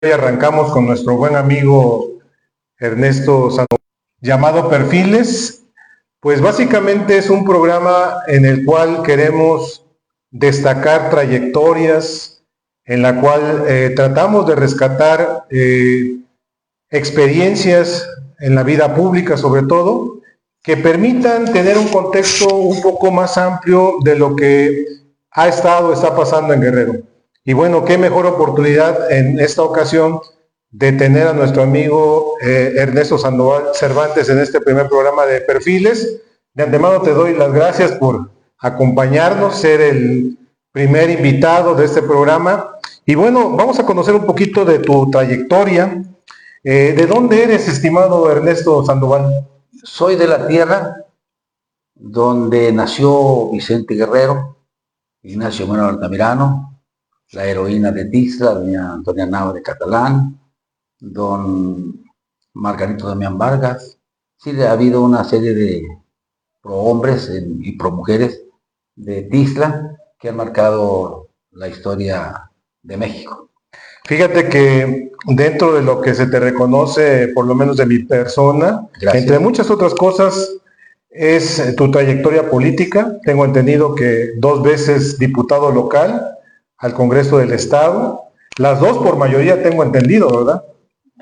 Y arrancamos con nuestro buen amigo Ernesto Sandoval, llamado Perfiles. Pues básicamente es un programa en el cual queremos destacar trayectorias, en la cual tratamos de rescatar experiencias en la vida pública sobre todo, que permitan tener un contexto un poco más amplio de lo que está pasando en Guerrero. Y bueno, qué mejor oportunidad en esta ocasión de tener a nuestro amigo Ernesto Sandoval Cervantes en este primer programa de Perfiles. De antemano te doy las gracias por acompañarnos, ser el primer invitado de este programa. Y bueno, vamos a conocer un poquito de tu trayectoria. ¿De dónde eres, estimado Ernesto Sandoval? Soy de la tierra donde nació Vicente Guerrero, Ignacio Manuel Altamirano, la heroína de Tixla, doña Antonia Nava de Catalán, don Margarito Damián Vargas. Sí, ha habido una serie de prohombres y promujeres de Tixla que han marcado la historia de México. Fíjate que dentro de lo que se te reconoce, por lo menos de mi persona, gracias, entre muchas otras cosas, es tu trayectoria política. Tengo entendido que 2 veces diputado local al Congreso del Estado, las 2 por mayoría, tengo entendido, ¿verdad?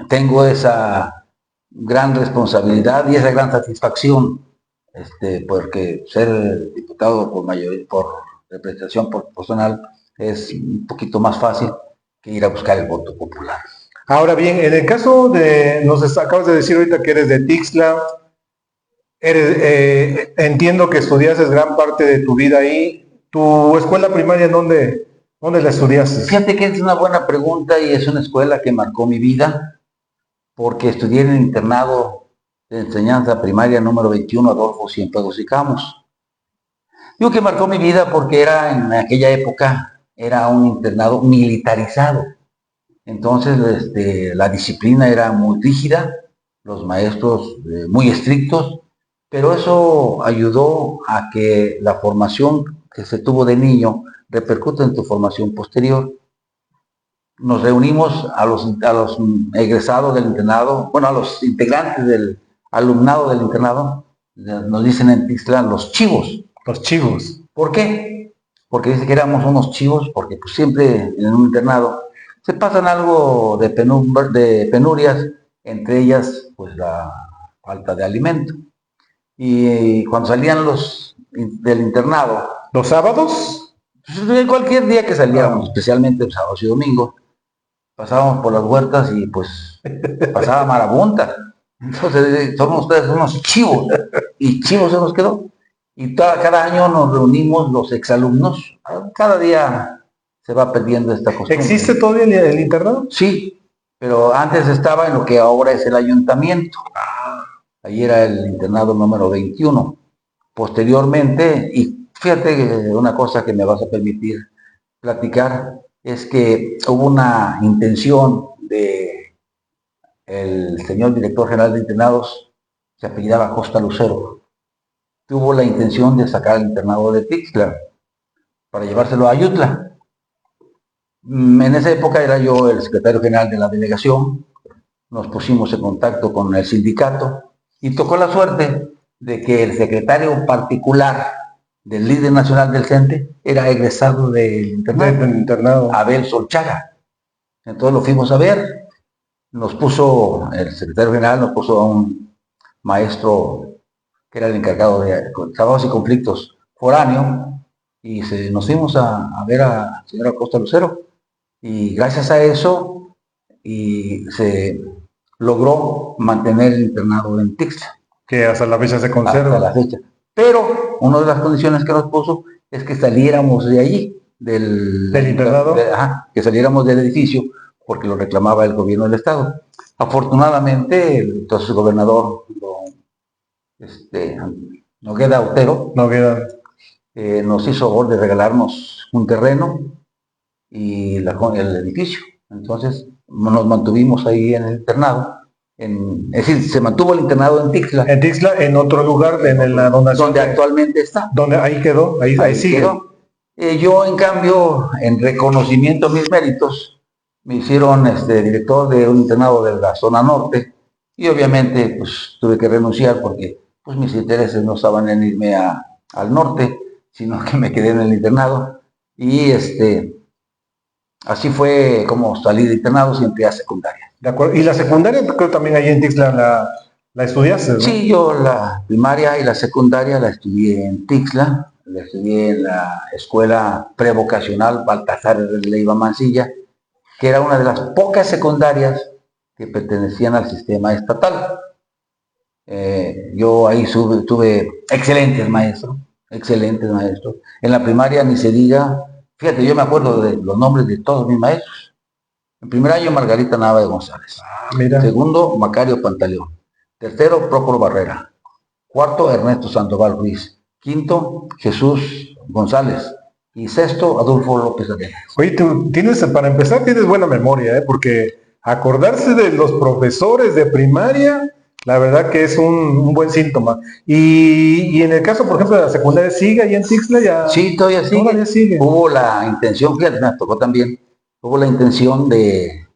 Tengo esa gran responsabilidad y esa gran satisfacción, porque ser diputado por representación proporcional es un poquito más fácil que ir a buscar el voto popular. Ahora bien, en el caso de, nos acabas de decir ahorita que eres de Tixla, entiendo que estudiaste gran parte de tu vida ahí. ¿Tu escuela primaria dónde la estudiaste? Fíjate que es una buena pregunta y es una escuela que marcó mi vida, porque estudié en el internado de enseñanza primaria número 21, Adolfo Cienfuegos y Camus. Digo que marcó mi vida porque en aquella época era un internado militarizado. Entonces la disciplina era muy rígida, los maestros muy estrictos, pero eso ayudó a que la formación que se tuvo de niño repercute en tu formación posterior. Nos reunimos a los egresados del internado, bueno, a los integrantes del alumnado del internado, nos dicen en Tixla los chivos. Los chivos. ¿Por qué? Porque dice que éramos unos chivos, porque pues siempre en un internado se pasan algo de penurias, entre ellas pues la falta de alimento. Y cuando salían los del internado, ¿los sábados? Pues, cualquier día que salíamos, especialmente sábados y domingos, pasábamos por las huertas y pues pasaba marabunta. Entonces somos ustedes unos chivos, y chivos se nos quedó. Y cada año nos reunimos los exalumnos, cada día se va perdiendo esta costumbre. ¿Existe todavía el internado? Sí, pero antes estaba en lo que ahora es el ayuntamiento. Ahí era el internado número 21. Posteriormente, y fíjate una cosa que me vas a permitir platicar, es que hubo una intención de el señor director general de internados, se apellidaba Costa Lucero. Tuvo la intención de sacar el internado de Tixla para llevárselo a Ayutla. En esa época era yo el secretario general de la delegación, nos pusimos en contacto con el sindicato y tocó la suerte de que el secretario particular del líder nacional del CENTE era egresado del internado, Abel Solchaga. Entonces lo fuimos a ver, el secretario general nos puso a un maestro que era el encargado de trabajos y conflictos foráneo, y nos fuimos a ver a la señora Costa Lucero, y gracias a eso se logró mantener el internado en Tixla. Que hasta la fecha se conserva. Hasta la fecha. Pero una de las condiciones que nos puso es que saliéramos de allí, del internado, que saliéramos del edificio, porque lo reclamaba el gobierno del estado. Afortunadamente, entonces el gobernador Nogueda Otero nos hizo favor de regalarnos un terreno y el edificio. Entonces nos mantuvimos ahí en el internado. Es decir, se mantuvo el internado en Tixla. En Tixla, en otro lugar, en la donación. Donde actualmente está. Donde ahí quedó, ahí sigue. Quedó. Yo, en cambio, en reconocimiento a mis méritos, me hicieron director de un internado de la zona norte y obviamente pues tuve que renunciar porque pues mis intereses no estaban en irme al norte, sino que me quedé en el internado y así fue como salí de internado siempre a secundaria. De acuerdo. Y la secundaria, creo también ahí en Tixla la estudiaste, ¿no? Sí, yo la primaria y la secundaria la estudié en Tixla, la estudié en la escuela prevocacional Baltasar Leiva Mancilla, que era una de las pocas secundarias que pertenecían al sistema estatal. Yo ahí tuve excelentes maestros, excelentes maestros. En la primaria ni se diga, fíjate, yo me acuerdo de los nombres de todos mis maestros. En primer año, Margarita Nava de González. Mira. Segundo, Macario Pantaleón. Tercero, Prócoro Barrera. Cuarto, Ernesto Sandoval Ruiz. Quinto, Jesús González. Y sexto, Adolfo López Arenas. Oye, tú para empezar, tienes buena memoria, porque acordarse de los profesores de primaria, la verdad que es un buen síntoma. Y en el caso, por ejemplo, de la secundaria, ¿sigue ahí en Tixla ya? Sí, todavía sigue. Hubo la intención, fíjate, me tocó también, hubo la intención de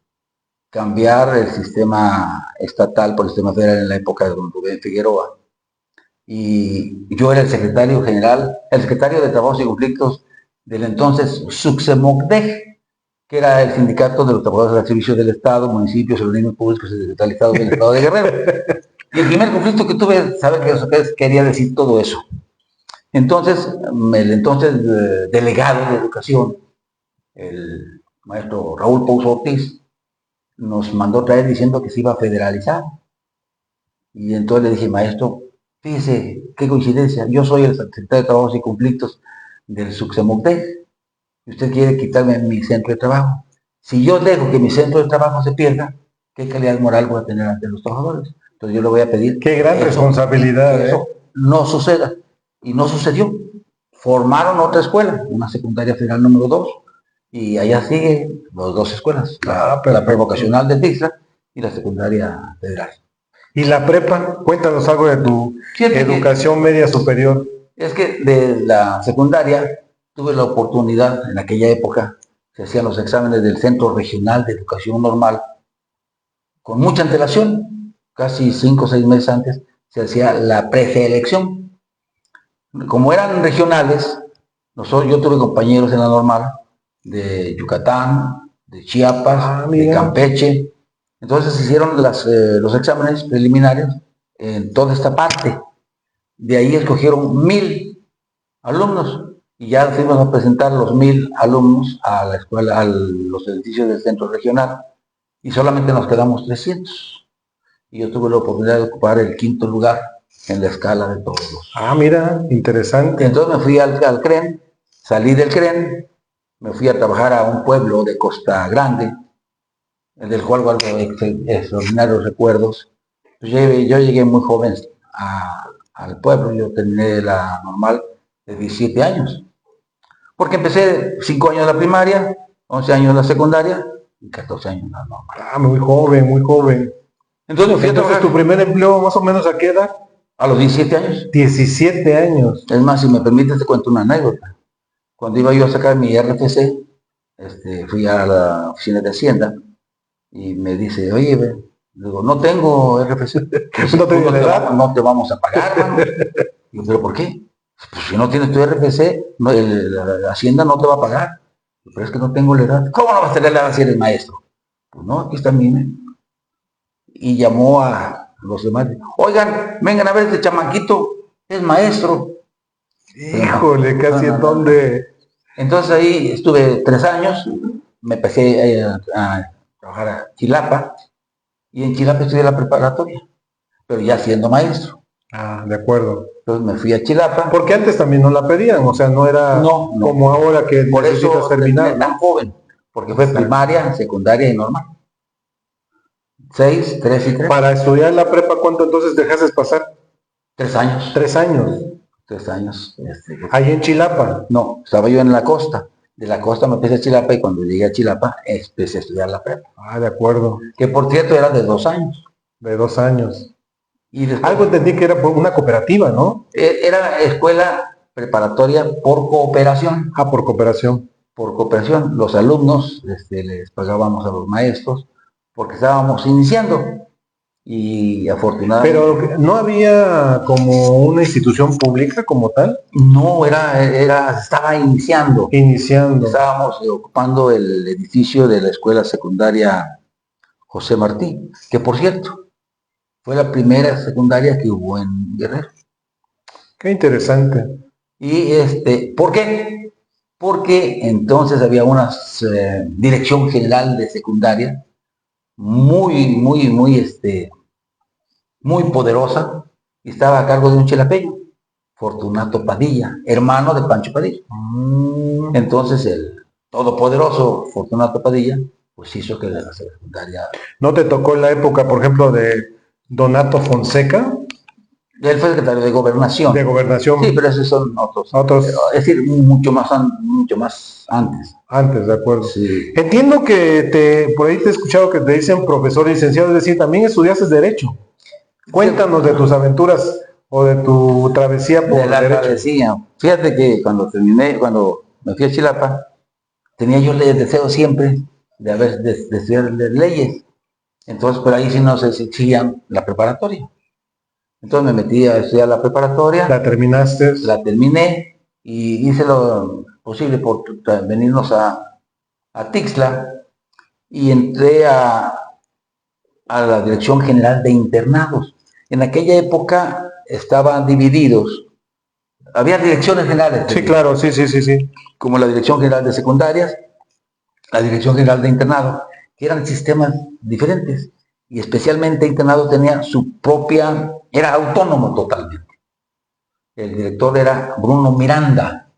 cambiar el sistema estatal por el sistema federal en la época de don Rubén Figueroa. Y yo era el secretario general, el secretario de Trabajos y Conflictos del entonces Suxemocdej, que era el sindicato de los trabajadores al servicio del Estado, municipios, organismos públicos y descentralizados del Estado de Guerrero. Y el primer conflicto que tuve, ¿sabe qué quería decir todo eso? Entonces, el entonces delegado de Educación, el maestro Raúl Pouso Ortiz, nos mandó traer diciendo que se iba a federalizar. Y entonces le dije, maestro, fíjese, qué coincidencia, yo soy el secretario de Trabajos y Conflictos del Suxemocdej, y usted quiere quitarme mi centro de trabajo. Si yo dejo que mi centro de trabajo se pierda, ¿qué calidad moral voy a tener ante los trabajadores? Entonces yo le voy a pedir qué gran responsabilidad, que eso no suceda. Y no sucedió. Formaron otra escuela, una secundaria federal número 2, y allá siguen las dos escuelas, la prevocacional de Tixla y la secundaria federal. ¿Y la prepa? Cuéntanos algo de tu educación media superior. Es que de la secundaria tuve la oportunidad, en aquella época, se hacían los exámenes del Centro Regional de Educación Normal, con mucha antelación, casi 5 o 6 meses antes, se hacía la preselección. Como eran regionales, yo tuve compañeros en la normal de Yucatán, de Chiapas, de Campeche. Entonces se hicieron los exámenes preliminares en toda esta parte. De ahí escogieron 1000 alumnos y ya fuimos a presentar los 1000 alumnos a la escuela, a los edificios del centro regional, y solamente nos quedamos 300. Y yo tuve la oportunidad de ocupar el 5º lugar en la escala de todos. Mira, interesante. Entonces me fui al CREN, salí del CREN, me fui a trabajar a un pueblo de Costa Grande, del cual guardo extraordinarios recuerdos. Pues yo llegué muy joven al pueblo, yo terminé la normal de 17 años. Porque empecé 5 años la primaria, 11 años la secundaria y 14 años la normal. Muy joven, muy joven. Entonces fui a trabajar. ¿Tu primer empleo más o menos a qué edad? A los 17 años. 17 años. Es más, si me permites te cuento una anécdota. Cuando iba yo a sacar mi RFC, fui a la oficina de Hacienda y me dice, oye, digo, no tengo RFC. ¿No tengo edad? No te vamos a pagar, ¿no? Digo, ¿pero por qué? Pues si no tienes tu RFC, la Hacienda no te va a pagar. Pero es que no tengo la edad. ¿Cómo no vas a tener la edad si eres maestro? Pues no, aquí está mi. Y llamó a los demás. Oigan, vengan a ver este chamaquito, es maestro. Híjole, casi en donde. Entonces ahí estuve 3 años, me empecé a trabajar a Chilapa, y en Chilapa estudié la preparatoria, pero ya siendo maestro. De acuerdo. Entonces me fui a Chilapa. Porque antes también no la pedían, o sea, no era como ahora que por necesitas eso terminar. Tan joven, porque fue primaria, secundaria y normal. 6, 3 y 3. Para estudiar la prepa, ¿cuánto entonces dejaste pasar? 3 años. 3 años. 3 años. ¿Ahí en Chilapa? No, estaba yo en la costa. De la costa me empecé a Chilapa y cuando llegué a Chilapa empecé a estudiar la prepa. De acuerdo. Que por cierto era de 2 años. De 2 años. Y después, algo entendí que era una cooperativa, ¿no? Era escuela preparatoria por cooperación. Por cooperación. por cooperación. Los alumnos les pagábamos a los maestros porque estábamos iniciando y afortunadamente... Pero no había como una institución pública como tal. No, estaba iniciando. Iniciando. Estábamos ocupando el edificio de la escuela secundaria José Martí, que por cierto, fue la primera secundaria que hubo en Guerrero. Qué interesante. Y ¿por qué? Porque entonces había una dirección general de secundaria muy poderosa y estaba a cargo de un chelapeño, Fortunato Padilla, hermano de Pancho Padilla. Entonces el todopoderoso Fortunato Padilla pues hizo que la secundaria... ¿No te tocó la época, por ejemplo, de Donato Fonseca? Él fue secretario de Gobernación. De Gobernación. Sí, pero esos son otros. Es decir, mucho más antes. Antes, de acuerdo. Sí. Entiendo que por ahí te he escuchado que te dicen profesor licenciado, es decir, también estudiaste Derecho. Cuéntanos de tus aventuras o de tu travesía por la Derecho. Travesía. Fíjate que cuando me fui a Chilapa, tenía yo el deseo siempre de estudiar leyes. Entonces, pero ahí sí no se exigían la preparatoria. Entonces me metí a estudiar la preparatoria. ¿La terminaste? La terminé y hice lo posible por venirnos a Tixla y entré a la Dirección General de Internados. En aquella época estaban divididos. Había direcciones generales. Sí, claro, sí. Como la Dirección General de Secundarias, la Dirección General de Internado, que eran sistemas diferentes. Y especialmente Internado tenía su propia, era autónomo totalmente. El director era Bruno Miranda,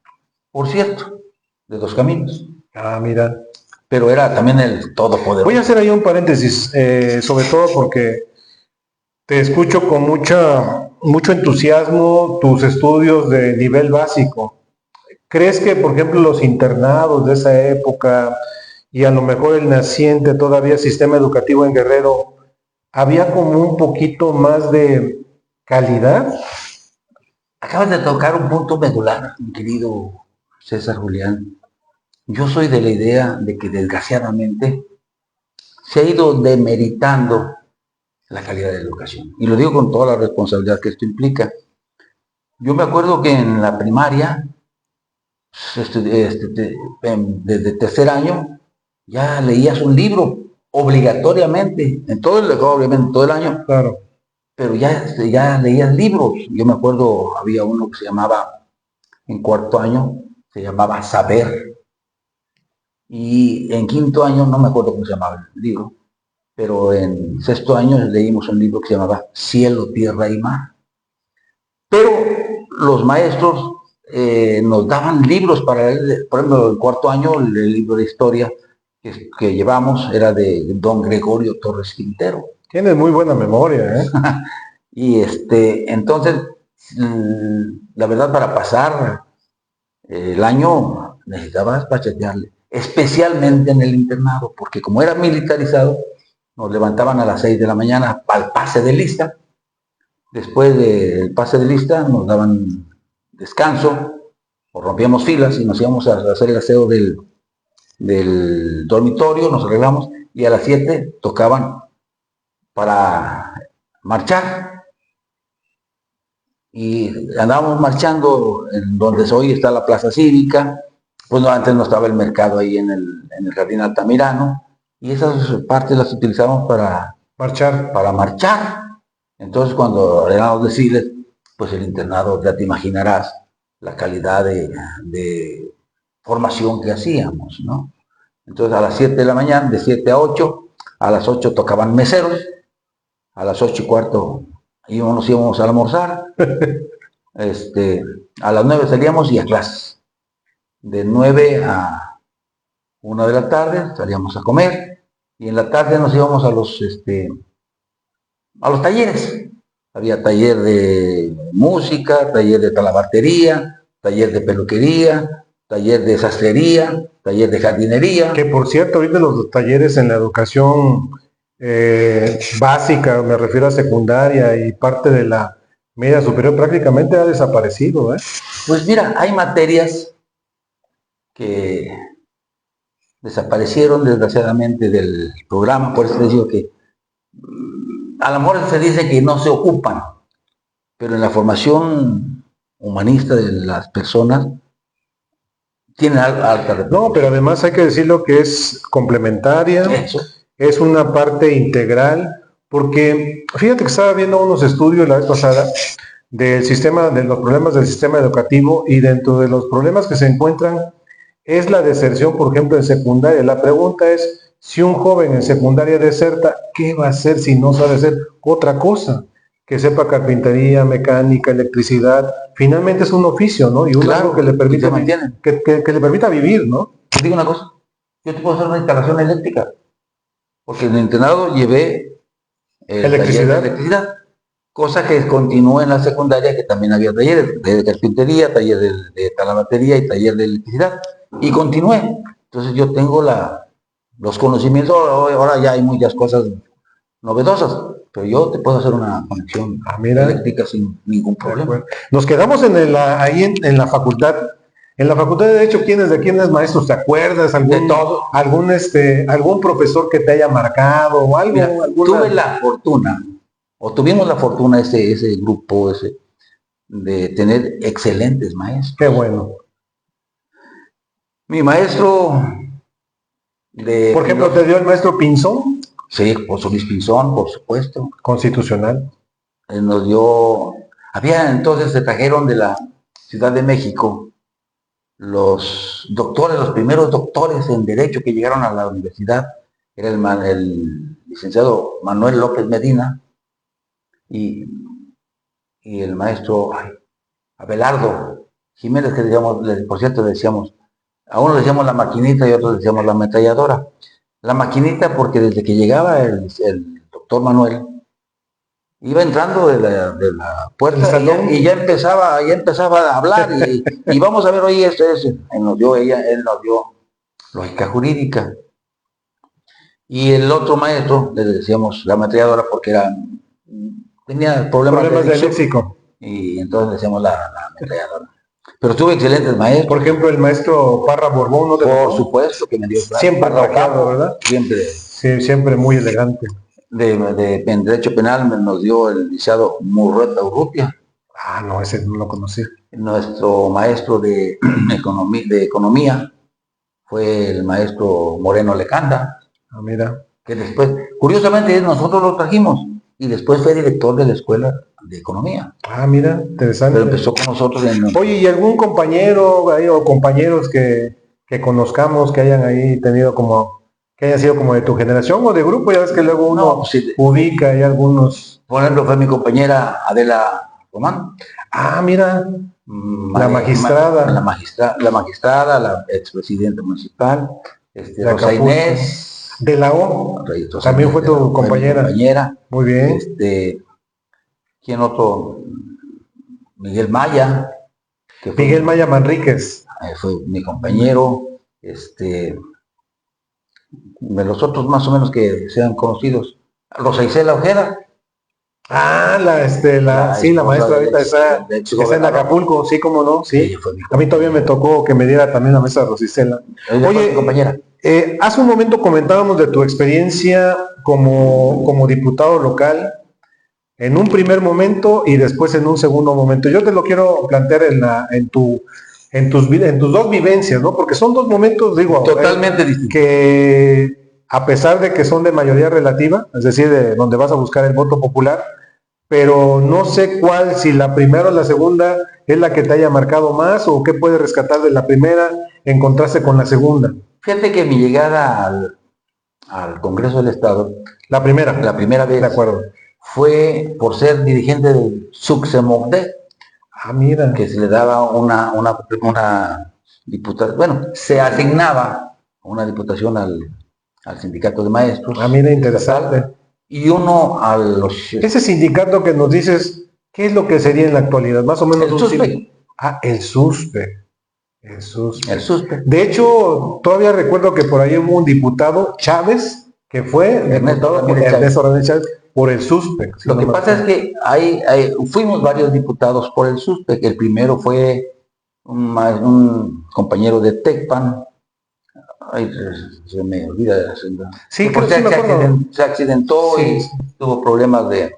por cierto, de Dos Caminos. Ah, mira. Pero era también el todopoderoso. Voy a hacer ahí un paréntesis, sobre todo porque te escucho con mucho entusiasmo tus estudios de nivel básico. ¿Crees que, por ejemplo, los internados de esa época y a lo mejor el naciente todavía sistema educativo en Guerrero, había como un poquito más de calidad? Acabas de tocar un punto medular, mi querido César Julián. Yo soy de la idea de que desgraciadamente se ha ido demeritando la calidad de la educación. Y lo digo con toda la responsabilidad que esto implica. Yo me acuerdo que en la primaria, desde tercer año, ya leías un libro obligatoriamente, obviamente todo el año. Claro. Pero ya leías libros. Yo me acuerdo, había uno que se llamaba, en cuarto año, se llamaba Saber. Y en quinto año, no me acuerdo cómo se llamaba el libro, pero en sexto año leímos un libro que se llamaba Cielo, Tierra y Mar. Pero los maestros nos daban libros para leer. Por ejemplo, en cuarto año, el libro de historia que llevamos era de don Gregorio Torres Quintero. Tienes muy buena memoria, ¿eh? Y entonces, la verdad, para pasar el año necesitabas bachetearle, especialmente en el internado, porque como era militarizado, nos levantaban a las 6 de la mañana para el pase de lista. Después del pase de lista nos daban descanso, o rompíamos filas y nos íbamos a hacer el aseo del dormitorio, nos arreglamos, y a las 7 tocaban para marchar. Y andábamos marchando en donde hoy está la Plaza Cívica. Pues no, antes no estaba el mercado ahí en el Jardín Altamirano, y esas partes las utilizamos para marchar. Entonces, cuando eran los desfiles, pues el internado, ya te imaginarás la calidad de formación que hacíamos, ¿no? Entonces, a las 7 de la mañana, de 7 a 8, a las 8 tocaban meseros, a las 8:15 nos íbamos a almorzar, a las 9 salíamos y a clases. De 9 a 1 de la tarde salíamos a comer, y en la tarde nos íbamos a los talleres. Había taller de música, taller de talabartería, taller de peluquería, taller de sastrería, taller de jardinería. Que por cierto, ahorita los talleres en la educación básica, me refiero a secundaria y parte de la media superior, prácticamente ha desaparecido, ¿eh? Pues mira, hay materias que desaparecieron desgraciadamente del programa, por eso les digo que a lo mejor se dice que no se ocupan, pero en la formación humanista de las personas tienen alta repercusión. No, pero además hay que decirlo que es complementaria, Eso. es una parte integral, porque fíjate que estaba viendo unos estudios la vez pasada del sistema, de los problemas del sistema educativo, y dentro de los problemas que se encuentran es la deserción, por ejemplo, en secundaria. La pregunta es, si un joven en secundaria deserta, ¿qué va a hacer si no sabe hacer otra cosa? Que sepa carpintería, mecánica, electricidad. Finalmente es un oficio, ¿no? Y algo que le permite, que le permita vivir, ¿no? Te digo una cosa, yo te puedo hacer una instalación eléctrica, porque en el internado llevé el taller de electricidad, cosa que continuó en la secundaria, que también había talleres de carpintería, taller de talabartería y taller de electricidad, y continué. Entonces yo tengo los conocimientos, ahora ya hay muchas cosas novedosas, pero yo te puedo hacer una conexión eléctrica sin ningún problema. Nos quedamos ahí en la facultad. En la facultad de Derecho, ¿quiénes maestros? ¿Te acuerdas? ¿Algún profesor que te haya marcado o algo? Mira, tuve la fortuna, o tuvimos la fortuna ese grupo de tener excelentes maestros. Qué bueno. Mi maestro por ejemplo, ¿te dio el maestro Pinzón? Sí, José Luis Pinzón, por supuesto. Constitucional. Él nos dio... entonces se trajeron de la Ciudad de México los primeros doctores en Derecho que llegaron a la universidad. Era el licenciado Manuel López Medina y el maestro Abelardo Jiménez, que por cierto decíamos, a uno le decíamos la maquinita y a otros le decíamos la ametralladora. La maquinita porque desde que llegaba el doctor Manuel, iba entrando de la puerta y ya empezaba a hablar y vamos a ver, oye, él nos dio lógica jurídica. Y el otro maestro, le decíamos la ametralladora porque tenía problemas de léxico. Y entonces le decíamos la ametralladora. Pero tuve excelentes maestros. Por ejemplo, el maestro Parra Borbón, ¿no? Por supuesto que me dio siempre trabajado, ¿verdad? Siempre. Sí, siempre muy elegante. En Derecho Penal nos dio el licenciado Murrueta Urrutia. Ah, no, ese no lo conocí. Nuestro maestro de economía fue el maestro Moreno Lecanda. Ah, mira. Que después, curiosamente, nosotros lo trajimos y después fue director de la Escuela de Economía. Ah, mira, interesante. Pero empezó con nosotros Oye, ¿y algún compañero o compañeros que conozcamos que hayan ahí tenido que hayan sido como de tu generación o de grupo? Ya ves que luego uno ubica hay algunos. Por ejemplo, fue mi compañera Adela Román. Ah, mira, la magistrada. La magistrada, la expresidenta municipal, Rosa Inés. De la O. También fue tu compañera. Muy bien. ¿Quién otro? Miguel Maya. Miguel Maya Manríquez. Fue mi compañero. De los otros más o menos que sean conocidos. Rosa Isela Ojeda. Ah, la maestra ahorita está en Acapulco, sí, cómo no, sí. A mí todavía me tocó que me diera también la maestra Rosa Isela. Oye, compañera. Hace un momento comentábamos de tu experiencia como diputado local en un primer momento y después en un segundo momento. Yo te lo quiero plantear en tus dos vivencias, ¿no? Porque son dos momentos, digo, totalmente distintos, que a pesar de que son de mayoría relativa, es decir, de donde vas a buscar el voto popular, pero no sé cuál, si la primera o la segunda es la que te haya marcado más o qué puedes rescatar de la primera en contraste con la segunda. Fíjate que mi llegada al Congreso del Estado, la primera vez, de acuerdo, fue por ser dirigente del Sucsemogde. Ah, mira. Que se le daba una diputación, bueno, se asignaba una diputación al sindicato de maestros. Ah, mira, interesante. Y uno a los... Ese sindicato que nos dices, ¿qué es lo que sería en la actualidad? Más o menos el SUSPE. El SUSPE. El SUSPE. De hecho, todavía recuerdo que por ahí hubo un diputado, Chávez, que fue Ernesto Chávez, por el SUSPE. Lo que pasa es que fuimos varios diputados por el SUSPE. El primero fue un compañero de TECPAN, Ay, se me olvida. Sí, Pues creo que me acuerdo. se accidentó Sí, y tuvo problemas de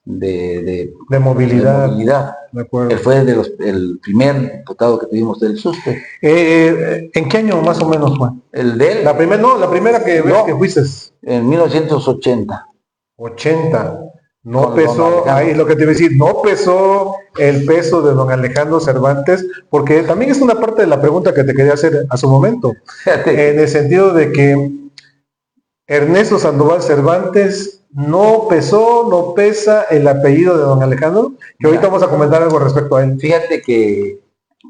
de movilidad, movilidad. de acuerdo. Él fue el primer diputado que tuvimos del SUSTE. ¿En qué año más o menos fue? El de él. La primera, no, la primera que ves que fuiste. En 1980. 80. No Con don pesó, Alejandro. ahí es lo que te iba a decir, no pesó el peso de don Alejandro Cervantes, porque también es una parte de la pregunta que te quería hacer a su momento, Fíjate, en el sentido de que Ernesto Sandoval Cervantes no pesó, no pesa el apellido de don Alejandro, que ahorita vamos a comentar algo respecto a él. fíjate que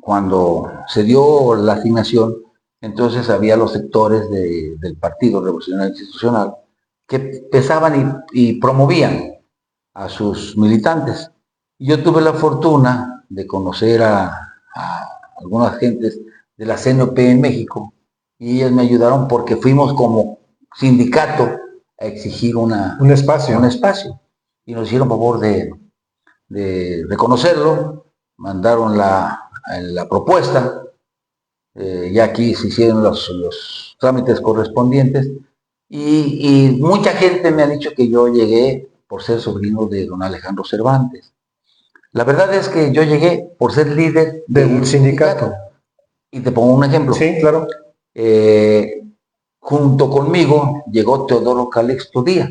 cuando se dio la asignación, entonces había los sectores del Partido Revolucionario Institucional que pesaban y promovían a sus militantes. Yo tuve la fortuna de conocer a algunas gentes de la CNP en México y ellas me ayudaron porque fuimos como sindicato a exigir un espacio y nos hicieron favor de reconocerlo, mandaron la propuesta, ya aquí se hicieron los trámites correspondientes y mucha gente me ha dicho que yo llegué por ser sobrino de don Alejandro Cervantes. La verdad es que yo llegué por ser líder del sindicato. Y te pongo un ejemplo. Sí, claro. Junto conmigo llegó Teodoro Calixto Díaz,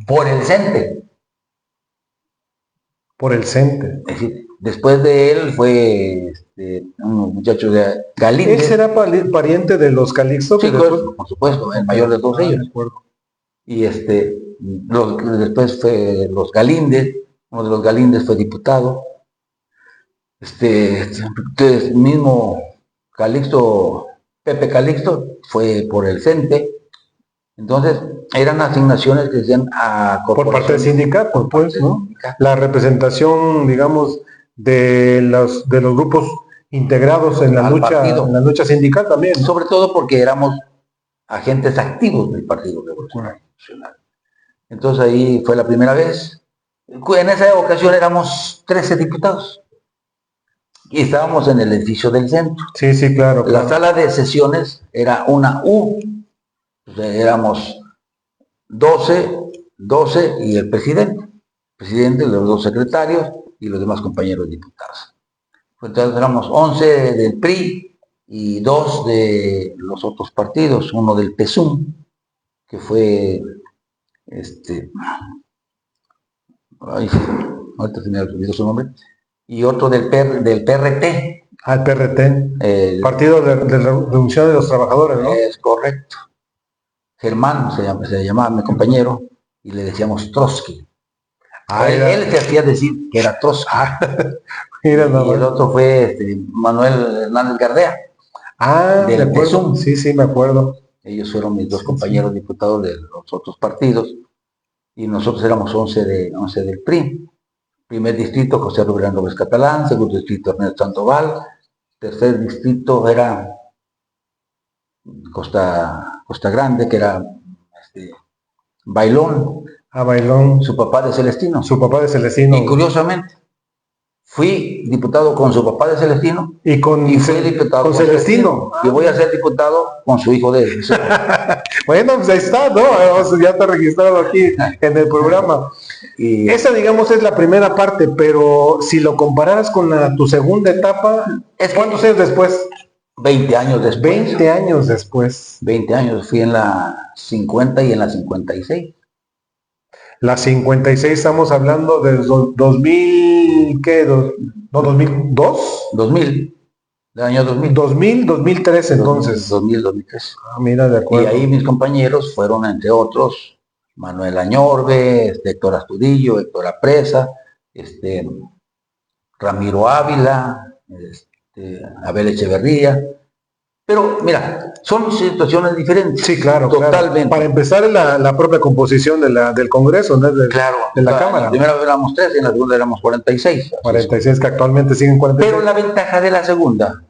por el CENTE. Por el CENTE. Es decir, después de él fue un muchacho de Galíndez. ¿Ese era pariente de los Calixto? Sí, por supuesto, el mayor de todos ellos. Y después fue los Galíndez, uno de los Galíndez fue diputado. Mismo Calixto, Pepe Calixto, fue por el CENTE. Entonces, eran asignaciones que decían a por parte del sindicato, pues, ¿no? La representación, digamos, de los grupos integrados en la lucha sindical también, ¿no? Sobre todo porque éramos agentes activos del Partido Revolucionario Nacional. Entonces ahí fue la primera vez. En esa ocasión éramos 13 diputados y estábamos en el edificio del centro. Sí, sí, claro. La sala de sesiones era una U. Entonces éramos 12 y el presidente, los dos secretarios y los demás compañeros diputados. Entonces éramos 11 del PRI y 2 de los otros partidos, uno del PSUM, que fue ahorita se me ha olvidado su nombre, y otro del PRT. El PRT, el Partido de Revolución de los Trabajadores, ¿no? Es correcto. Germán se llamaba mi compañero y le decíamos Trotsky. Él se hacía decir que era Trotsky. Y el otro fue Manuel Hernández Gardea. Del PSUM. Sí, sí, me acuerdo. Ellos fueron mis dos compañeros diputados de los otros partidos y nosotros éramos 11 del PRI. Primer distrito, José Rubén López Catalán. Segundo distrito, Ernesto Sandoval. Tercer distrito era Costa Grande, que era Bailón. Bailón. Su papá de Celestino. Y curiosamente, fui diputado con su papá de Celestino y fui diputado con Celestino. Y voy a ser diputado con su hijo de él. Bueno, pues ahí está, ¿no? Ya está registrado aquí en el programa. Y esa, digamos, es la primera parte, pero si lo comparas con tu segunda etapa, ¿cuántos años después? 20 años después. 20 años después. 20 años, fui en la 50 y en la 56. La 56 estamos hablando del 2000, ¿qué? ¿No, 2002? 2000, del año 2000. 2003 entonces. 2003. Mira, de acuerdo. Y ahí mis compañeros fueron, entre otros, Manuel Añorbe, Héctor Astudillo, Héctor Apresa, Ramiro Ávila, Abel Echeverría. Pero mira, son situaciones diferentes. Sí, claro, totalmente. Claro. Para empezar, la propia composición del Congreso, ¿no? de la Cámara. En la primera éramos 3 y en la segunda éramos 46. 46, que actualmente siguen 46. Pero la ventaja de la segunda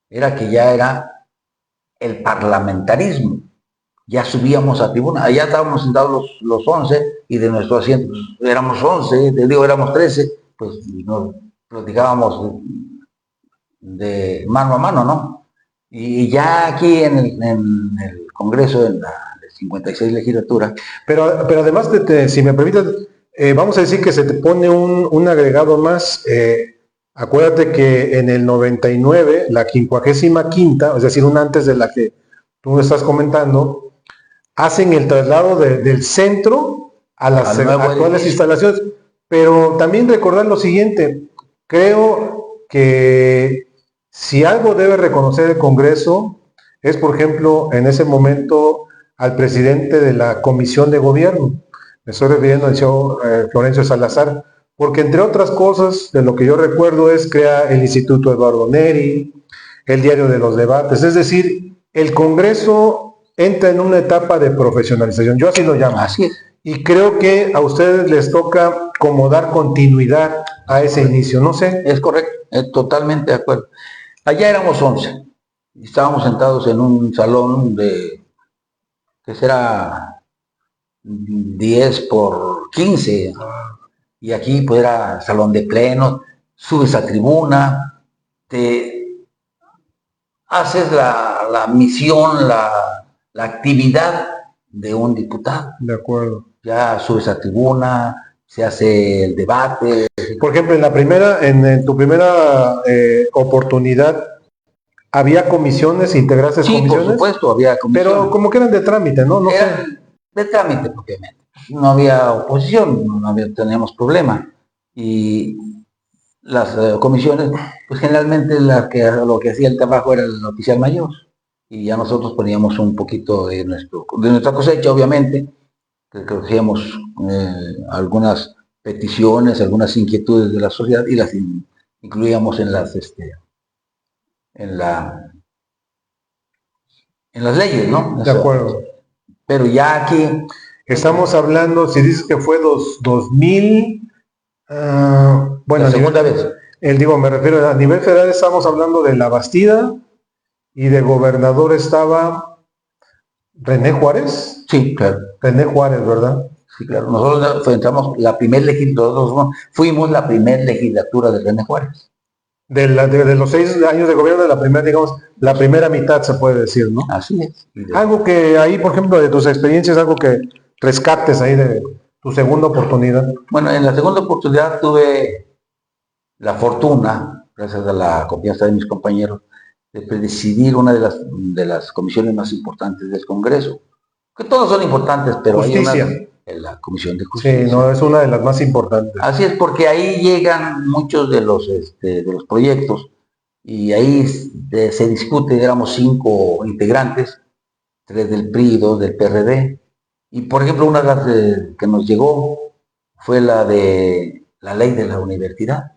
era que ya era el parlamentarismo. Ya subíamos a tribuna, allá estábamos sentados los 11 y de nuestro asiento éramos 11, éramos 13, pues nos platicábamos de mano a mano, ¿no? Y ya aquí en el Congreso, en la 56 legislatura. Pero además, si me permites, vamos a decir que se te pone un agregado más. Acuérdate que en el 99, la 55ª, es decir, una antes de la que tú estás comentando, hacen el traslado del centro a las actuales instalaciones. Pero también recordar lo siguiente, creo que si algo debe reconocer el Congreso es, por ejemplo, en ese momento al presidente de la Comisión de Gobierno, me estoy refiriendo al señor Florencio Salazar, porque entre otras cosas, de lo que yo recuerdo es crear el Instituto Eduardo Neri, el Diario de los Debates, es decir, el Congreso entra en una etapa de profesionalización, yo así lo llamo. Así es. Y creo que a ustedes les toca como dar continuidad a ese inicio, no sé. Es correcto, totalmente de acuerdo. Allá éramos 11, estábamos sentados en un salón que será 10 por 15, y aquí pues era salón de plenos, subes a tribuna, te haces la misión, la actividad de un diputado. De acuerdo. Ya subes a tribuna, se hace el debate. Por ejemplo, en tu primera oportunidad, ¿había comisiones, integraste comisiones? Sí, por supuesto, había comisiones. Pero como que eran de trámite, ¿no? No eran sé. De trámite, propiamente. No había oposición, teníamos problema. Y las comisiones, pues generalmente lo que hacía el trabajo era el oficial mayor. Y ya nosotros poníamos un poquito de nuestra cosecha, obviamente, que recogíamos algunas peticiones, algunas inquietudes de la sociedad y las incluíamos en las leyes, ¿no? De acuerdo. Pero ya aquí estamos hablando, si dices que fue 2000, bueno, la segunda vez. Me refiero a nivel federal, estamos hablando de La Bastida y de gobernador estaba René Juárez. Sí, claro. René Juárez, ¿verdad? Sí, claro. Nosotros fuimos la primera legislatura de René Juárez. De los 6 años de gobierno, de la primera, digamos, la primera mitad se puede decir, ¿no? Así es. Algo que ahí, por ejemplo, de tus experiencias, algo que rescates ahí de tu segunda oportunidad. Bueno, en la segunda oportunidad tuve la fortuna, gracias a la confianza de mis compañeros, de presidir una de las comisiones más importantes del Congreso, que todas son importantes, pero Justicia. hay una, la Comisión de Justicia. Sí, no, es una de las más importantes. Así es, porque ahí llegan muchos de los proyectos y ahí se discute, éramos 5 integrantes, 3 del PRI, 2 del PRD, y por ejemplo una de las que nos llegó fue la de la ley de la universidad.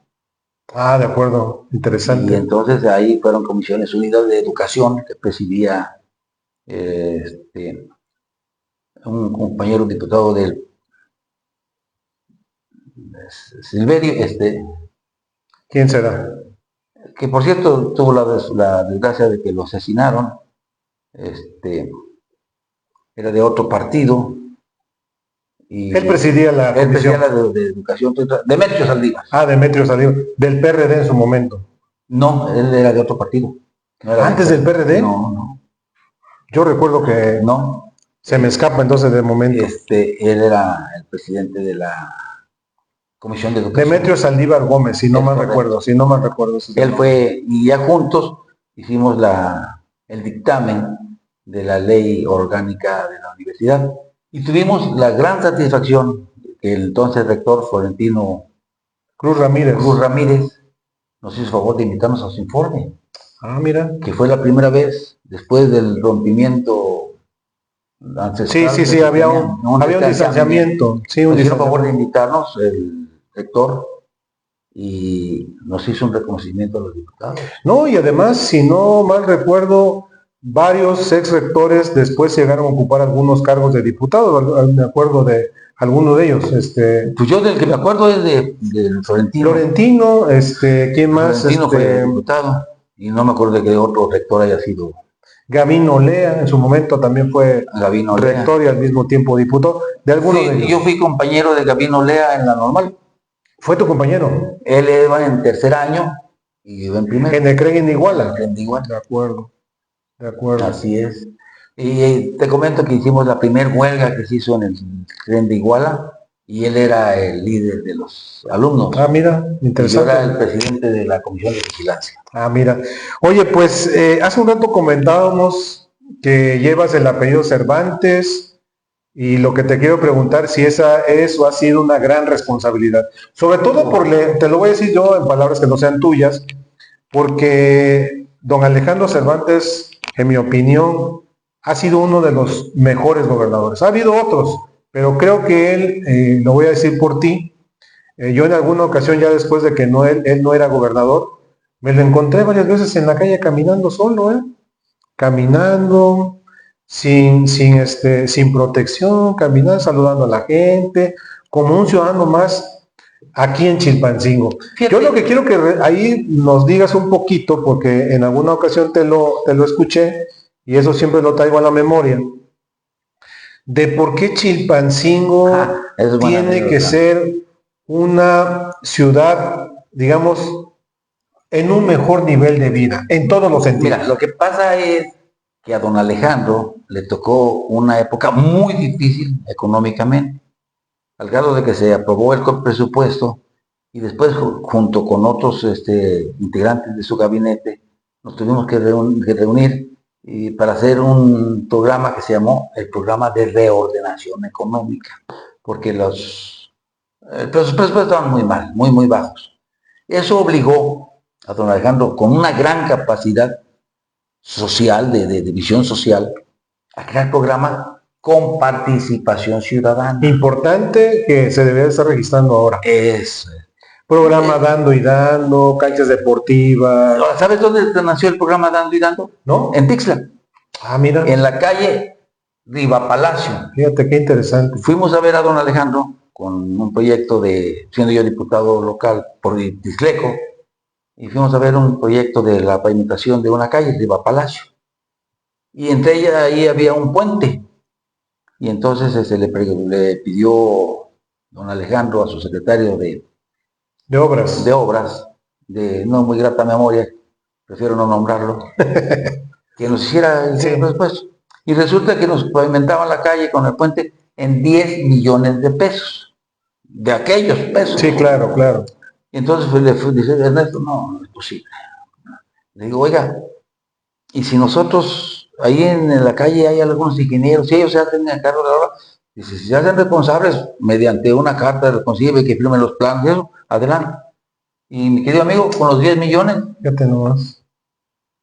Ah, de acuerdo, interesante. Y entonces ahí fueron Comisiones Unidas de Educación que presidía un compañero diputado del Silverio, ¿Quién será? que por cierto tuvo la desgracia de que lo asesinaron. Era de otro partido. Y él presidía la comisión. Presidía la de Educación, Demetrio Saldívar. Ah, Demetrio Saldívar, del PRD en su momento. No, él era de otro partido. No era ¿antes del PRD? No. Yo recuerdo que no. Se me escapa entonces de momento. Él era el presidente de la Comisión de Educación. Demetrio Saldívar Gómez, si no mal recuerdo. Él fue, y ya juntos hicimos el dictamen de la ley orgánica de la universidad. Y tuvimos la gran satisfacción que el entonces rector Florentino Cruz Ramírez nos hizo favor de invitarnos a su informe. Ah, mira. Que fue la primera vez después del rompimiento ancestral. Sí, había un distanciamiento. Sí, nos hizo favor de invitarnos el rector y nos hizo un reconocimiento a los diputados. No, y además, si no mal recuerdo, varios ex rectores después llegaron a ocupar algunos cargos de diputados, me acuerdo de alguno de ellos. Pues yo del que me acuerdo es de Florentino. ¿Quién más? Florentino fue diputado, y no me acuerdo de que otro rector haya sido. Gavino Lea, en su momento también fue rector y al mismo tiempo diputado. De algunos de ellos. Yo fui compañero de Gavino Lea en la normal. ¿Fue tu compañero? Él iba en tercer año y yo en primero. En el CREG en Iguala. En Iguala. De acuerdo. De acuerdo. Así es. Y te comento que hicimos la primer huelga que se hizo en el tren de Iguala y él era el líder de los alumnos. Ah, mira, Y yo interesante. era el presidente de la Comisión de Vigilancia. Ah, mira. Oye, pues hace un rato comentábamos que llevas el apellido Cervantes y lo que te quiero preguntar si esa es o ha sido una gran responsabilidad. Sobre todo te lo voy a decir yo en palabras que no sean tuyas, porque don Alejandro Cervantes, en mi opinión, ha sido uno de los mejores gobernadores. Ha habido otros, pero creo que él, lo voy a decir por ti, yo en alguna ocasión ya después de que él no era gobernador, me lo encontré varias veces en la calle caminando solo, caminando, sin protección, caminando, saludando a la gente, como un ciudadano más aquí en Chilpancingo. Yo lo que quiero que ahí nos digas un poquito, porque en alguna ocasión te lo escuché, y eso siempre lo traigo a la memoria, de por qué Chilpancingo tiene que ser una ciudad, digamos, en un mejor nivel de vida, en todos los sentidos. Mira, lo que pasa es que a don Alejandro le tocó una época muy difícil económicamente, al grado de que se aprobó el presupuesto y después junto con otros integrantes de su gabinete nos tuvimos que reunir para hacer un programa que se llamó el programa de reordenación económica, porque los presupuestos estaban muy mal, muy bajos. Eso obligó a don Alejandro, con una gran capacidad social, de visión social, a crear programas con participación ciudadana. Importante que se debería estar registrando ahora. Es programa Dando y Dando, canchas deportivas. ¿Sabes dónde nació el programa Dando y Dando? ¿No? En Tixla. Ah, mira. En la calle Riva Palacio. Fíjate qué interesante. Fuimos a ver a don Alejandro con un proyecto siendo yo diputado local por Tixleco, y fuimos a ver un proyecto de la pavimentación de una calle, Riva Palacio. Y entre ellas ahí había un puente. Y entonces le pidió don Alejandro a su secretario de obras, de no muy grata memoria, prefiero no nombrarlo, que nos hiciera el presupuesto. Y resulta que nos pavimentaban la calle con el puente en 10 millones de pesos, de aquellos pesos. Sí, claro, claro. Y entonces pues, le dice Ernesto, no es posible. Le digo, oiga, y si nosotros ahí en la calle hay algunos ingenieros, si ellos se hacen cargo de la obra, dice, si se hacen responsables mediante una carta de responsable que firmen los planos y eso, adelante. Y mi querido amigo, con los 10 millones, fíjate nomás,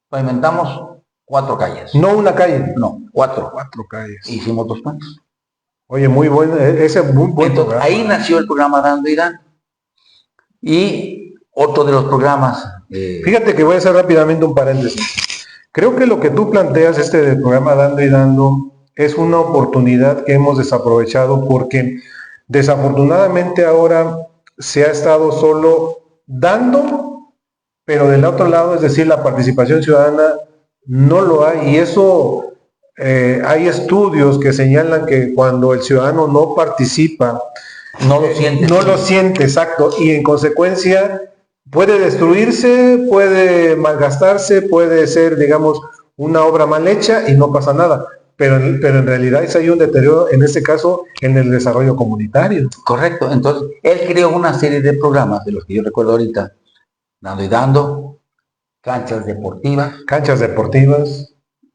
pavimentamos 4 calles. No una calle. No, 4. 4 calles. Hicimos 2 puentes. Oye, muy bueno, ese es muy buen programa. Ahí nació el programa Dando y Dando. Y otro de los programas... Fíjate que voy a hacer rápidamente un paréntesis. Creo que lo que tú planteas, del programa Dando y Dando, es una oportunidad que hemos desaprovechado porque desafortunadamente ahora se ha estado solo dando, pero del otro lado, es decir, la participación ciudadana no lo hay, y eso hay estudios que señalan que cuando el ciudadano no participa, no lo siente. No lo siente, exacto, y en consecuencia puede destruirse, puede malgastarse, puede ser, digamos, una obra mal hecha y no pasa nada. Pero en realidad hay un deterioro, en este caso, en el desarrollo comunitario. Correcto. Entonces, él creó una serie de programas, de los que yo recuerdo ahorita, Dando y Dando, canchas deportivas. Canchas deportivas.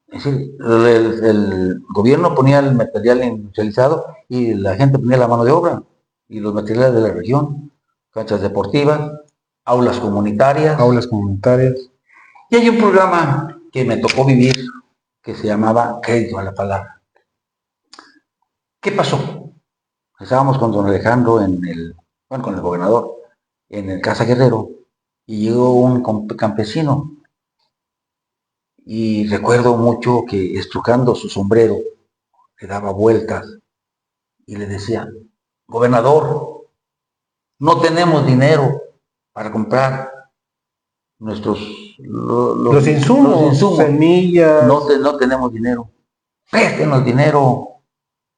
Es decir, el gobierno ponía el material industrializado y la gente ponía la mano de obra y los materiales de la región. Canchas deportivas, aulas comunitarias. Aulas comunitarias. Y hay un programa que me tocó vivir que se llamaba Crédito a la Palabra. ¿Qué pasó? Estábamos con don Alejandro con el gobernador, en el Casa Guerrero, y llegó un campesino. Y recuerdo mucho que estrucando su sombrero, le daba vueltas y le decía, gobernador, no tenemos dinero para comprar los insumos, semillas. No tenemos dinero. Préstenos dinero.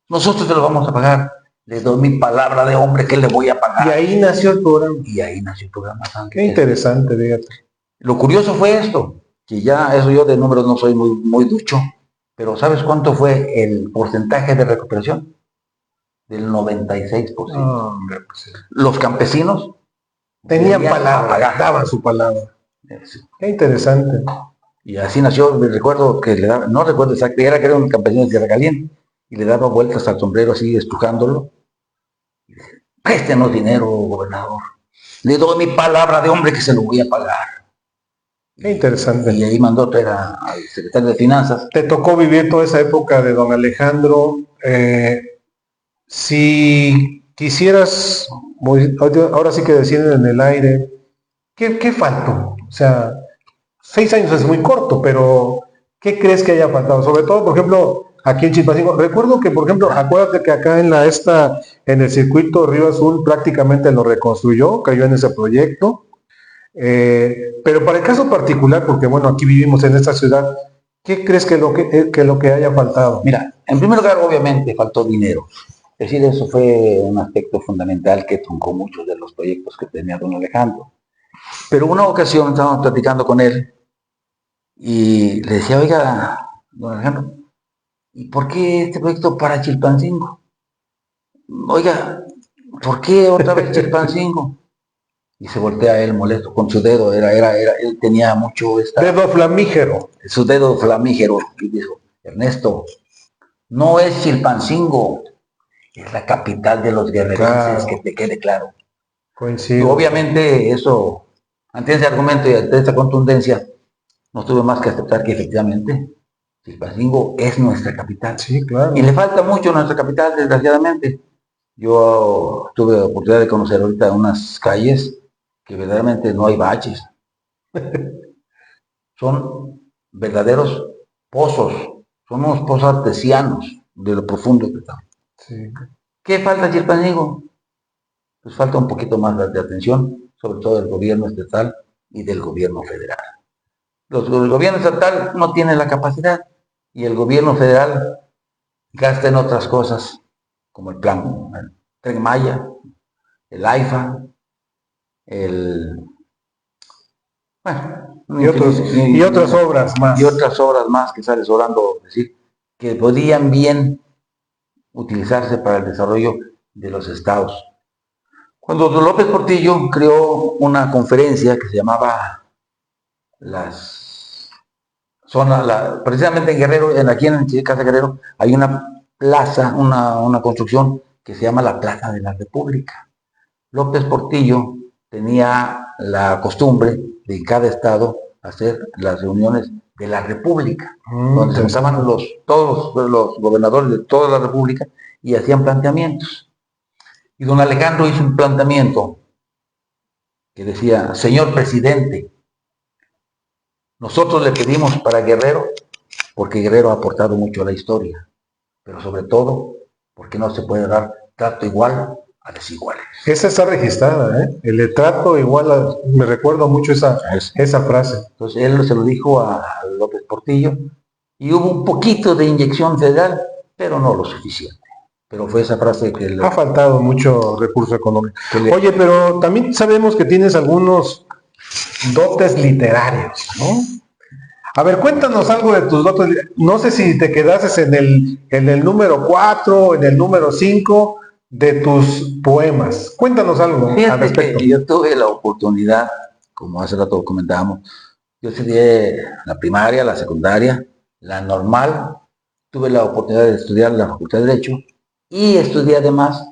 Nosotros te lo vamos a pagar. Le doy mi palabra de hombre que le voy a pagar. Y ahí nació el programa. Y ahí nació el programa. Qué interesante, fíjate. Lo curioso fue esto, que ya eso yo de números no soy muy ducho, pero ¿sabes cuánto fue el porcentaje de recuperación? Del 96%. Hombre, pues sí. Los campesinos Tenían volvían a palabra, pagar. daban su palabra. Sí. Qué interesante. Y así nació, me recuerdo que le daba, no recuerdo exactamente, era que era un campesino de Tierra Caliente, y le daba vueltas al sombrero así, estrujándolo. Préstenos dinero, gobernador. Le doy mi palabra de hombre que se lo voy a pagar. Qué interesante. Y ahí mandó traer al secretario de Finanzas. Te tocó vivir toda esa época de don Alejandro. Si quisieras, ahora sí que decir en el aire, ¿qué faltó? O sea, 6 años es muy corto, pero ¿qué crees que haya faltado? Sobre todo, por ejemplo, aquí en Chilpancingo. Recuerdo que, por ejemplo, acuérdate que acá en el circuito Río Azul prácticamente lo reconstruyó, cayó en ese proyecto. Pero para el caso particular, porque bueno, aquí vivimos en esta ciudad, ¿qué crees que lo que haya faltado? Mira, en primer lugar, obviamente, faltó dinero. Es decir, eso fue un aspecto fundamental que truncó muchos de los proyectos que tenía don Alejandro. Pero una ocasión estábamos platicando con él y le decía, oiga, don Alejandro, ¿y por qué este proyecto para Chilpancingo? Oiga, ¿por qué otra vez Chilpancingo? Y se voltea él molesto con su dedo, él tenía mucho Dedo flamígero. su dedo flamígero, y dijo, Ernesto, no es Chilpancingo, es la capital de los guerrerenses, Claro. que te quede claro. Y Coincido. obviamente eso, ante ese argumento y ante esta contundencia, no tuve más que aceptar que efectivamente Chilpancingo es nuestra capital. Sí, claro. Y le falta mucho a nuestra capital, desgraciadamente. Yo tuve la oportunidad de conocer ahorita unas calles que verdaderamente no hay baches. Son verdaderos pozos, son unos pozos artesianos de lo profundo que están. Sí. ¿Qué falta Chilpancingo? Pues falta un poquito más de atención, sobre todo del gobierno estatal y del gobierno federal. El gobierno estatal no tiene la capacidad y el gobierno federal gasta en otras cosas, como el plan, el Tren Maya, el AIFA, Y otras obras más. Y otras obras más que sale sobrando, es decir, que podrían bien utilizarse para el desarrollo de los estados. Cuando López Portillo creó una conferencia que se llamaba precisamente en Guerrero, aquí en Casa Guerrero, hay una plaza, una construcción que se llama la Plaza de la República. López Portillo tenía la costumbre de en cada estado hacer las reuniones de la República, donde se juntaban todos los gobernadores de toda la República y hacían planteamientos. Y don Alejandro hizo un planteamiento que decía, señor presidente, nosotros le pedimos para Guerrero, porque Guerrero ha aportado mucho a la historia, pero sobre todo porque no se puede dar trato igual a desiguales. Esa está registrada, ¿eh? El trato igual, me recuerdo mucho esa frase. Entonces él se lo dijo a López Portillo y hubo un poquito de inyección federal, pero no lo suficiente. Pero fue esa frase que ha faltado mucho recurso económico. Oye, pero también sabemos que tienes algunos dotes literarios, ¿no? A ver, cuéntanos algo de tus dotes. No sé si te quedases en el número 4, en el número 5 de tus poemas. Cuéntanos algo al respecto. Yo tuve la oportunidad, como hace rato comentábamos, yo estudié la primaria, la secundaria, la normal, tuve la oportunidad de estudiar la Facultad de Derecho y estudié además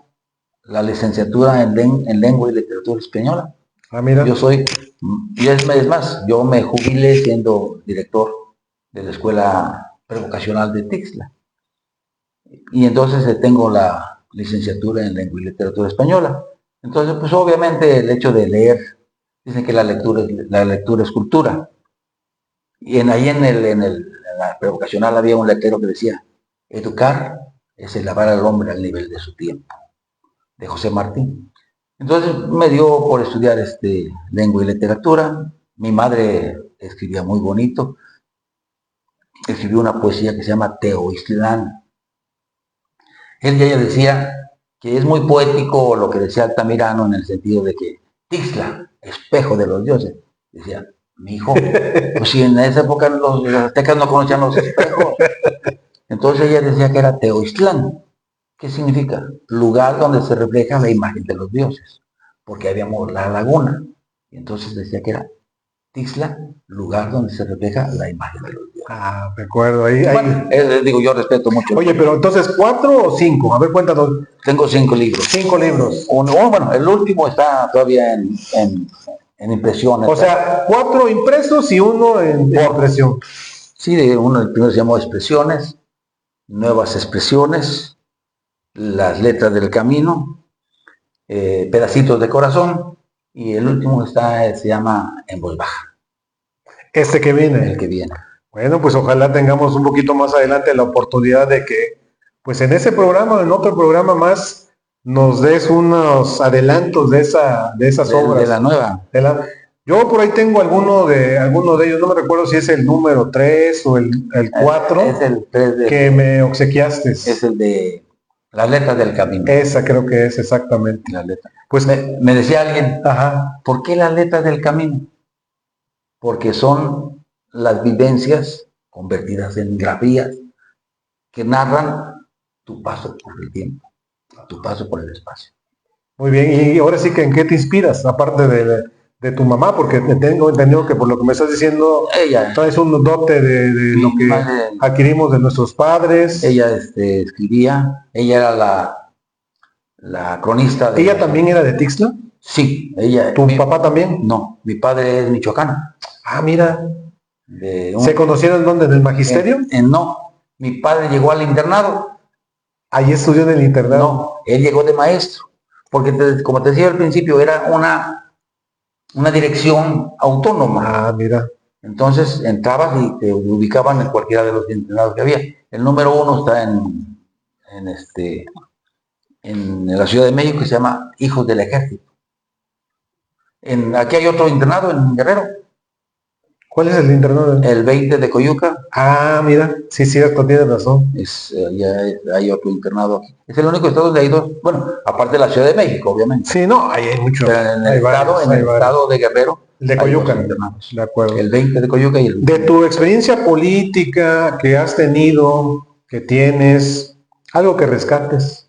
la licenciatura en Lengua y Literatura Española. Ah, mira. Es más, yo me jubilé siendo director de la Escuela Prevocacional de Tixla. Y entonces tengo la licenciatura en Lengua y Literatura Española. Entonces, pues obviamente el hecho de leer, dicen que la lectura es cultura. Y ahí en la Prevocacional había un letrero que decía, educar es elevar al hombre al nivel de su tiempo, de José Martín. Entonces me dio por estudiar lengua y literatura. Mi madre escribía muy bonito. Escribió una poesía que se llama Teoislán. Ella decía que es muy poético lo que decía Altamirano en el sentido de que Tixla, espejo de los dioses, decía, Mi hijo, pues si en esa época los aztecas no conocían los espejos. Entonces ella decía que era Teoixtlán. ¿Qué significa? Lugar donde se refleja la imagen de los dioses. Porque habíamos la laguna. Y entonces decía que era Tixla, lugar donde se refleja la imagen de los dioses. Ah, recuerdo. Ahí, Bueno, digo, yo respeto mucho. Oye, pero entonces, ¿4 o 5? A ver, cuéntanos. Tengo 5 libros. 5 libros. Bueno, el último está todavía en impresiones. O sea, 4 impresos y 1 en impresión. Sí, el primero se llamó Expresiones, Nuevas Expresiones, Las Letras del Camino, Pedacitos de Corazón, y el último se llama En Voz Baja. Este que viene. El que viene. Bueno, pues ojalá tengamos un poquito más adelante la oportunidad de que, pues en ese programa o en otro programa más, nos des unos adelantos de esas obras. De la nueva. Yo por ahí tengo alguno de ellos, no me recuerdo si es el número 3 o el 4, es el 3 que me obsequiaste. Es el de Las Letras del Camino. Esa creo que es exactamente. La letra. Pues me decía alguien, ajá, ¿por qué Las Letras del Camino? Porque son las vivencias convertidas en grafías que narran tu paso por el tiempo, tu paso por el espacio. Muy bien, y ahora sí que ¿en qué te inspiras? Aparte de tu mamá, porque tengo entendido que por lo que me estás diciendo, ella traes un dote de lo que adquirimos de nuestros padres. Ella escribía, ella era la cronista. ¿Ella también era de Tixla? Sí, ella. ¿Tu papá también? No, mi padre es michoacano. Ah, mira. ¿Se conocieron dónde? ¿En el magisterio? No, mi padre llegó al internado. ¿Ahí estudió en el internado? No, él llegó de maestro, porque como te decía al principio, era una dirección autónoma. Ah, mira. Entonces entrabas y te ubicaban en cualquiera de los internados que había. El número 1 está en la Ciudad de México, que se llama Hijos del Ejército. Aquí hay otro internado en Guerrero. ¿Cuál es el internado? El 20 de Coyuca. Ah, mira, sí, cierto, tienes razón. Hay otro internado aquí. Es el único estado donde hay 2, bueno, aparte de la Ciudad de México, obviamente. Sí, no, ahí hay mucho. Pero en el estado de Guerrero. El de Coyuca. De acuerdo. El 20 de Coyuca y el... De tu experiencia política que has tenido, que tienes, algo que rescates,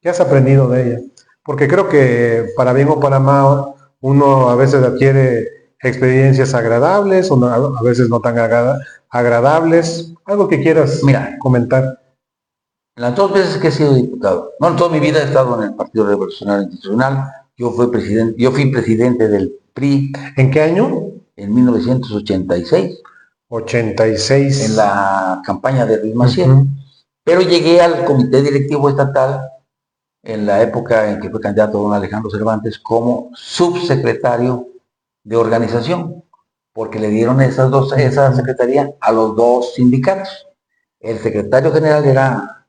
¿qué has aprendido de ella? Porque creo que para bien o para mal, uno a veces adquiere experiencias agradables, o a veces no tan agradables. Algo que quieras comentar. Las 2 veces que he sido diputado, bueno, toda mi vida he estado en el Partido Revolucionario Institucional. Yo fui presidente del PRI. ¿En qué año? En 1986. 86. En la campaña de Ruiz Massieu. Pero llegué al Comité Directivo Estatal en la época en que fue candidato don Alejandro Cervantes como subsecretario de organización, porque le dieron esa secretaría a los 2 sindicatos. El secretario general era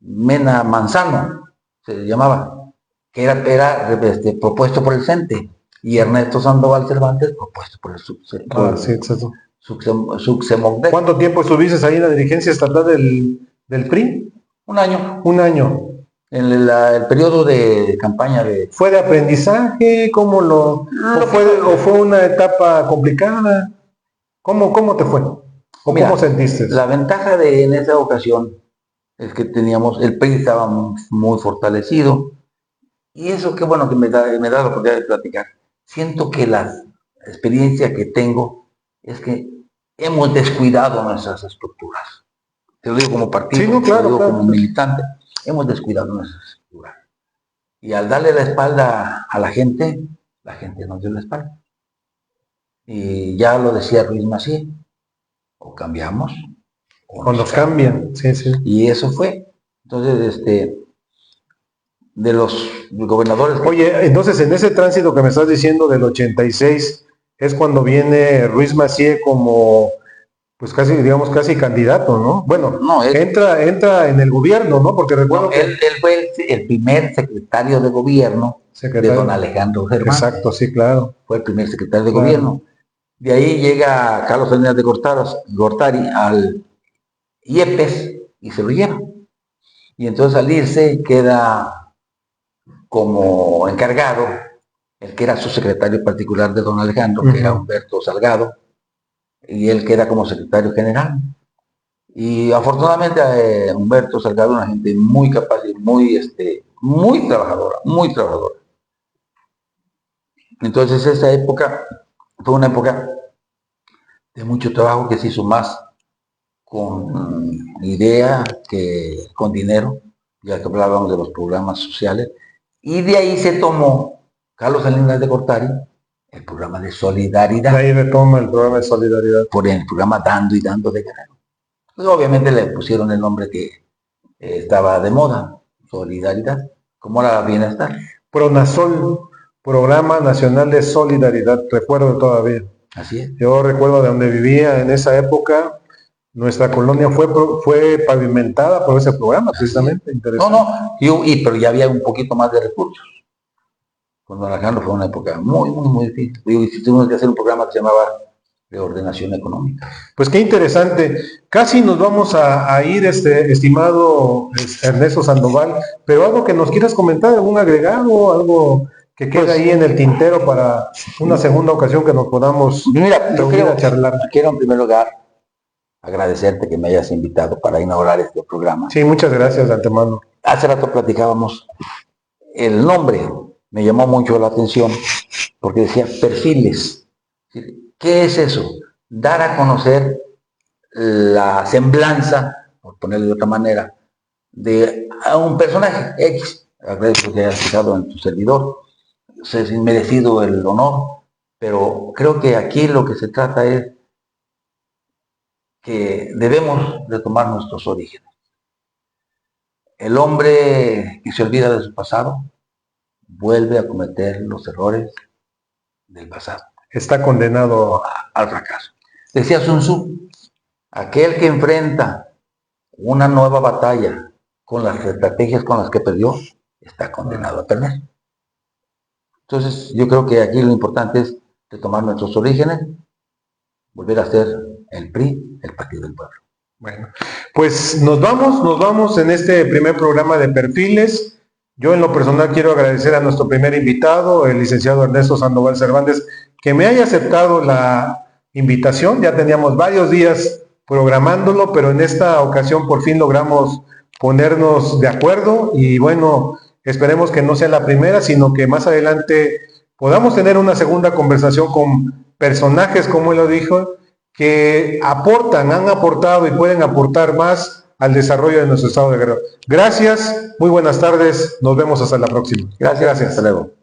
Mena Manzano, se llamaba, que era propuesto por el CENTE, y Ernesto Sandoval Cervantes propuesto por el Sucsemogdec. ¿Cuánto tiempo estuviste ahí en la dirigencia estatal del PRI? 1 año. 1 año. En el periodo de campaña de... ¿Fue de aprendizaje? ¿Cómo o fue una etapa complicada? ¿Cómo te fue? ¿O cómo sentiste? La ventaja en esa ocasión es que el PRI estaba muy fortalecido, y eso qué bueno que me da la oportunidad de platicar. Siento que la experiencia que tengo es que hemos descuidado nuestras estructuras. Te lo digo como partido, sí, no, claro, te lo digo claro, como militante. Hemos descuidado nuestras estructuras. Y al darle la espalda a la gente nos dio la espalda. Y ya lo decía Ruiz Massieu, o cambiamos, o nos cambian. Sí, sí. Y eso fue. Entonces, de los gobernadores... Oye, entonces en ese tránsito que me estás diciendo del 86, es cuando viene Ruiz Massieu como, pues casi candidato, ¿no? Bueno, no, entra en el gobierno, ¿no? Porque recuerdo que... Él fue el primer secretario de gobierno de don Alejandro Cervantes. Exacto, sí, claro. Fue el primer secretario de gobierno. De ahí llega Carlos Salinas de Gortari al IEPES y se lo lleva. Y entonces al irse queda como encargado el que era su secretario particular de don Alejandro, que era Humberto Salgado, y él queda como secretario general. Y afortunadamente Humberto Salgado, una gente muy capaz y muy trabajadora, muy trabajadora. Entonces esa época fue una época de mucho trabajo que se hizo más con idea que con dinero, ya que hablábamos de los programas sociales, y de ahí se tomó Carlos Salinas de Gortari el programa de solidaridad. De ahí retoma el programa de solidaridad. Por el programa Dando y Dando de Guerrero. Pues obviamente le pusieron el nombre que estaba de moda, solidaridad, como era bienestar. Pronasol, Programa Nacional de Solidaridad, recuerdo todavía. Así es. Yo recuerdo de donde vivía en esa época, nuestra colonia fue pavimentada por ese programa, precisamente. Interesante. Pero ya había un poquito más de recursos. Cuando Alejandro fue una época muy difícil. Y tuvimos que hacer un programa que se llamaba Reordenación Económica. Pues qué interesante. Casi nos vamos a ir, estimado Ernesto Sandoval, pero algo que nos quieras comentar, algún agregado, algo que quede ahí en el tintero para una segunda ocasión que nos podamos reunir a charlar. Quiero en primer lugar agradecerte que me hayas invitado para inaugurar este programa. Sí, muchas gracias de antemano. Hace rato platicábamos, el nombre me llamó mucho la atención porque decía perfiles. ¿Qué es eso? Dar a conocer la semblanza, por ponerlo de otra manera, de un personaje X. Agradezco que hayas fijado en tu servidor. Es inmerecido el honor, pero creo que aquí lo que se trata es que debemos retomar nuestros orígenes. El hombre que se olvida de su pasado vuelve a cometer los errores del pasado. Está condenado al fracaso. Decía Sun Tzu, aquel que enfrenta una nueva batalla con las estrategias con las que perdió, está condenado a perder. Entonces, yo creo que aquí lo importante es retomar nuestros orígenes, volver a ser el PRI, el Partido del Pueblo. Bueno, pues nos vamos en este primer programa de Perfiles. Yo en lo personal quiero agradecer a nuestro primer invitado, el licenciado Ernesto Sandoval Cervantes, que me haya aceptado la invitación. Ya teníamos varios días programándolo, pero en esta ocasión por fin logramos ponernos de acuerdo y bueno, esperemos que no sea la primera, sino que más adelante podamos tener una segunda conversación con personajes, como él lo dijo, que han aportado y pueden aportar más al desarrollo de nuestro estado de Guerrero. Gracias, muy buenas tardes, nos vemos hasta la próxima. Gracias. Hasta luego.